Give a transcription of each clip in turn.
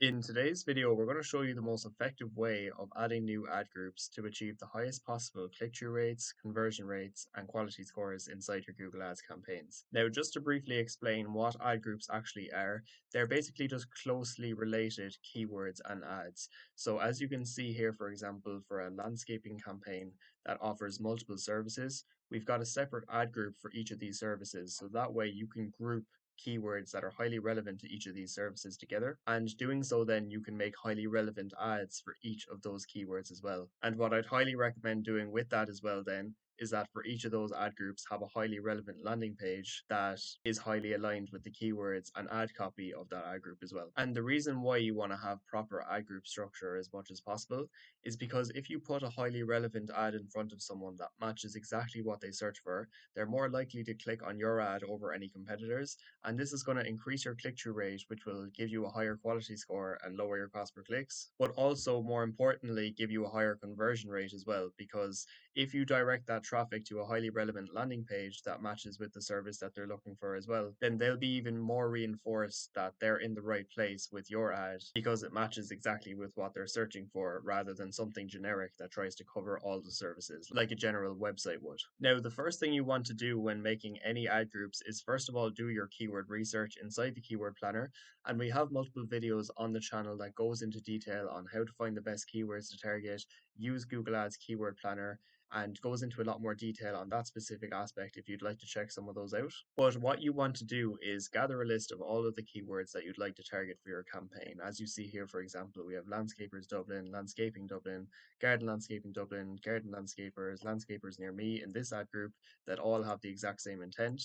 In today's video, we're going to show you the most effective way of adding new ad groups to achieve the highest possible click-through rates, conversion rates, and quality scores inside your Google Ads campaigns. Now, just to briefly explain what ad groups actually are, they're basically just closely related keywords and ads. So as you can see here, for example, for a landscaping campaign that offers multiple services, we've got a separate ad group for each of these services. So that way you can group keywords that are highly relevant to each of these services together. And doing so, then you can make highly relevant ads for each of those keywords as well. And what I'd highly recommend doing with that as well, then, is that for each of those ad groups, have a highly relevant landing page that is highly aligned with the keywords and ad copy of that ad group as well. And the reason why you want to have proper ad group structure as much as possible is because if you put a highly relevant ad in front of someone that matches exactly what they search for, they're more likely to click on your ad over any competitors, and this is going to increase your click-through rate, which will give you a higher quality score and lower your cost per clicks, but also more importantly give you a higher conversion rate as well, because if you direct that traffic to a highly relevant landing page that matches with the service that they're looking for as well, then they'll be even more reinforced that they're in the right place with your ad because it matches exactly with what they're searching for, rather than something generic that tries to cover all the services like a general website would. Now, the first thing you want to do when making any ad groups is first of all do your keyword research inside the keyword planner, and we have multiple videos on the channel that goes into detail on how to find the best keywords to target, use Google Ads keyword planner, and goes into a lot more detail on that specific aspect if you'd like to check some of those out. But what you want to do is gather a list of all of the keywords that you'd like to target for your campaign. As you see here, for example, we have landscapers Dublin, landscaping Dublin, garden landscaping Dublin, garden landscapers near me in this ad group that all have the exact same intent.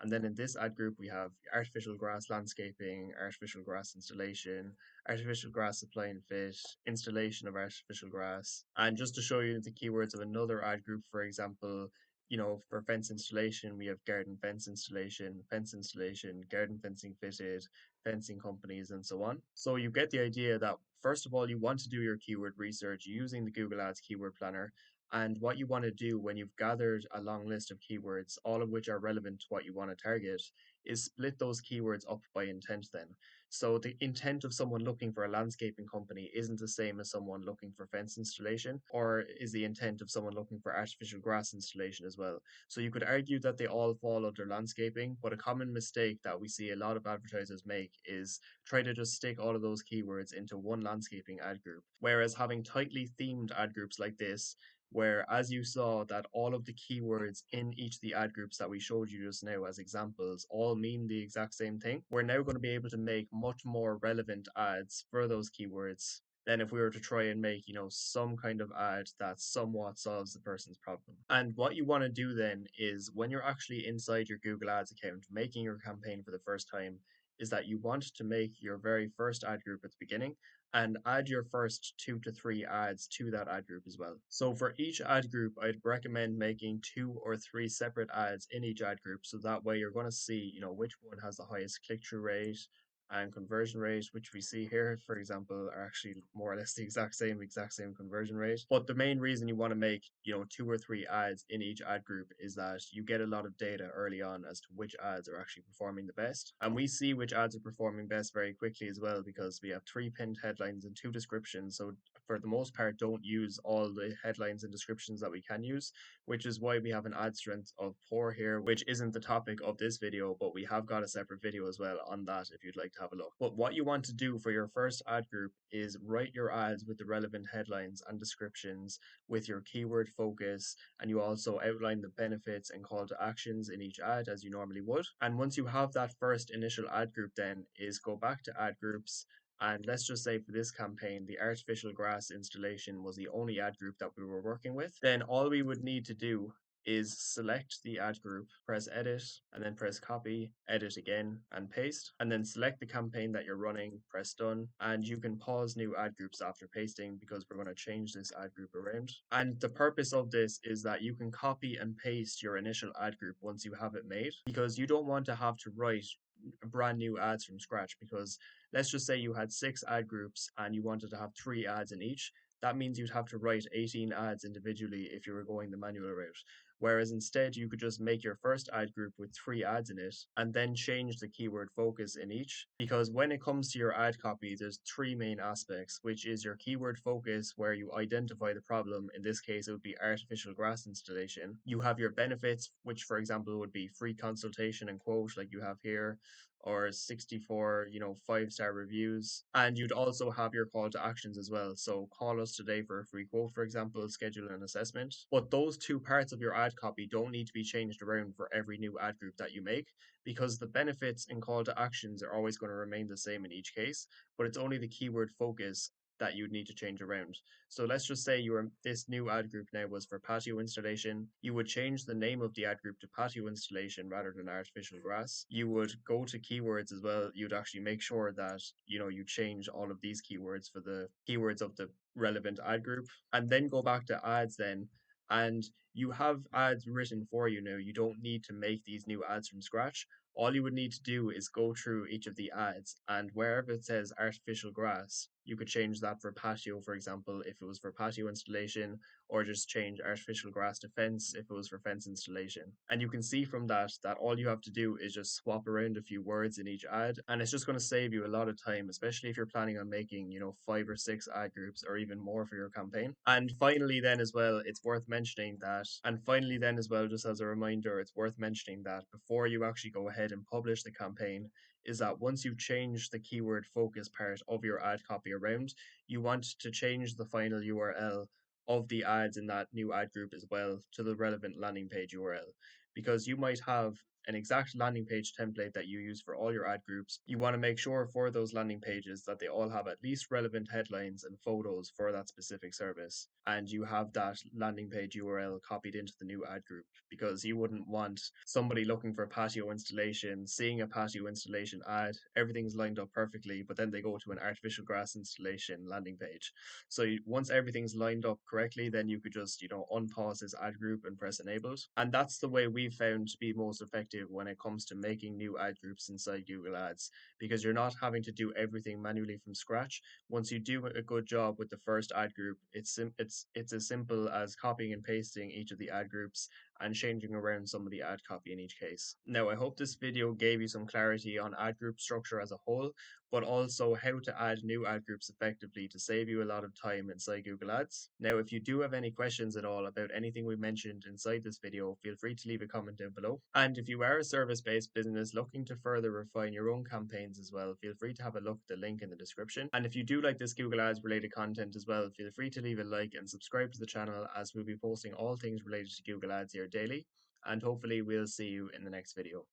And then in this ad group, we have artificial grass landscaping, artificial grass installation, artificial grass supply and fit, installation of artificial grass. And just to show you the keywords of another ad group, for example, for fence installation, we have garden fence installation, garden fencing fitted, fencing companies, and so on. So you get the idea that first of all, you want to do your keyword research using the Google Ads keyword planner. And what you want to do when you've gathered a long list of keywords, all of which are relevant to what you want to target, is split those keywords up by intent then. So the intent of someone looking for a landscaping company isn't the same as someone looking for fence installation, or is the intent of someone looking for artificial grass installation as well. So you could argue that they all fall under landscaping, but a common mistake that we see a lot of advertisers make is try to just stick all of those keywords into one landscaping ad group. Whereas having tightly themed ad groups like this, where as you saw that all of the keywords in each of the ad groups that we showed you just now as examples all mean the exact same thing, we're now going to be able to make much more relevant ads for those keywords than if we were to try and make, some kind of ad that somewhat solves the person's problem. And what you want to do then is when you're actually inside your Google Ads account making your campaign for the first time, is that you want to make your very first ad group at the beginning and add your first 2 to 3 ads to that ad group as well. So for each ad group, I'd recommend making 2 or 3 separate ads in each ad group. So that way you're going to see, which one has the highest click-through rate and conversion rate, which we see here, for example, are actually more or less the exact same conversion rate. But the main reason you want to make, 2 or 3 ads in each ad group is that you get a lot of data early on as to which ads are actually performing the best. And we see which ads are performing best very quickly as well, because we have 3 pinned headlines and 2 descriptions. So for the most part, don't use all the headlines and descriptions that we can use, which is why we have an ad strength of 4 here, which isn't the topic of this video, but we have got a separate video as well on that if you'd like to have a look. But what you want to do for your first ad group is write your ads with the relevant headlines and descriptions with your keyword focus, and you also outline the benefits and call to actions in each ad as you normally would. And once you have that first initial ad group, then is go back to ad groups, and let's just say for this campaign, the artificial grass installation was the only ad group that we were working with. Then all we would need to do is select the ad group, press edit, and then press copy, edit again, and paste. And then select the campaign that you're running, press done, and you can pause new ad groups after pasting because we're going to change this ad group around. And the purpose of this is that you can copy and paste your initial ad group once you have it made, because you don't want to have to write brand new ads from scratch, because let's just say you had 6 ad groups and you wanted to have 3 ads in each. That means you'd have to write 18 ads individually if you were going the manual route. Whereas instead, you could just make your first ad group with 3 ads in it and then change the keyword focus in each. Because when it comes to your ad copy, there's 3 main aspects, which is your keyword focus, where you identify the problem. In this case, it would be artificial grass installation. You have your benefits, which, for example, would be free consultation and quote, like you have here, or 64, 5-star reviews. And you'd also have your call to actions as well. So call us today for a free quote, for example, schedule an assessment. But those 2 parts of your ad copy don't need to be changed around for every new ad group that you make, because the benefits and call to actions are always going to remain the same in each case, but it's only the keyword focus that you'd need to change around. So let's just say this new ad group now was for patio installation. You would change the name of the ad group to patio installation rather than artificial grass. You would go to keywords as well. You'd actually make sure that you change all of these keywords for the keywords of the relevant ad group, and then go back to ads then, and you have ads written for you now. You don't need to make these new ads from scratch. All you would need to do is go through each of the ads, and wherever it says artificial grass, you could change that for patio, for example, if it was for patio installation, or just change artificial grass to fence if it was for fence installation. And you can see from that all you have to do is just swap around a few words in each ad, and it's just going to save you a lot of time, especially if you're planning on making, 5 or 6 ad groups or even more for your campaign. And finally, then as well, just as a reminder, it's worth mentioning that before you actually go ahead and publish the campaign, is that once you've changed the keyword focus part of your ad copy around, you want to change the final URL of the ads in that new ad group as well to the relevant landing page URL. Because you might have an exact landing page template that you use for all your ad groups. You want to make sure for those landing pages that they all have at least relevant headlines and photos for that specific service. And you have that landing page URL copied into the new ad group, because you wouldn't want somebody looking for patio installation, seeing a patio installation ad, everything's lined up perfectly, but then they go to an artificial grass installation landing page. So once everything's lined up correctly, then you could just, unpause this ad group and press enabled. And that's the way we've found to be most effective when it comes to making new ad groups inside Google Ads, because you're not having to do everything manually from scratch. Once you do a good job with the first ad group, it's as simple as copying and pasting each of the ad groups and changing around some of the ad copy in each case. Now, I hope this video gave you some clarity on ad group structure as a whole, but also how to add new ad groups effectively to save you a lot of time inside Google Ads. Now, if you do have any questions at all about anything we mentioned inside this video, feel free to leave a comment down below. And if you are a service-based business looking to further refine your own campaigns as well, feel free to have a look at the link in the description. And if you do like this Google Ads related content as well, feel free to leave a like and subscribe to the channel, as we'll be posting all things related to Google Ads here daily. And hopefully we'll see you in the next video.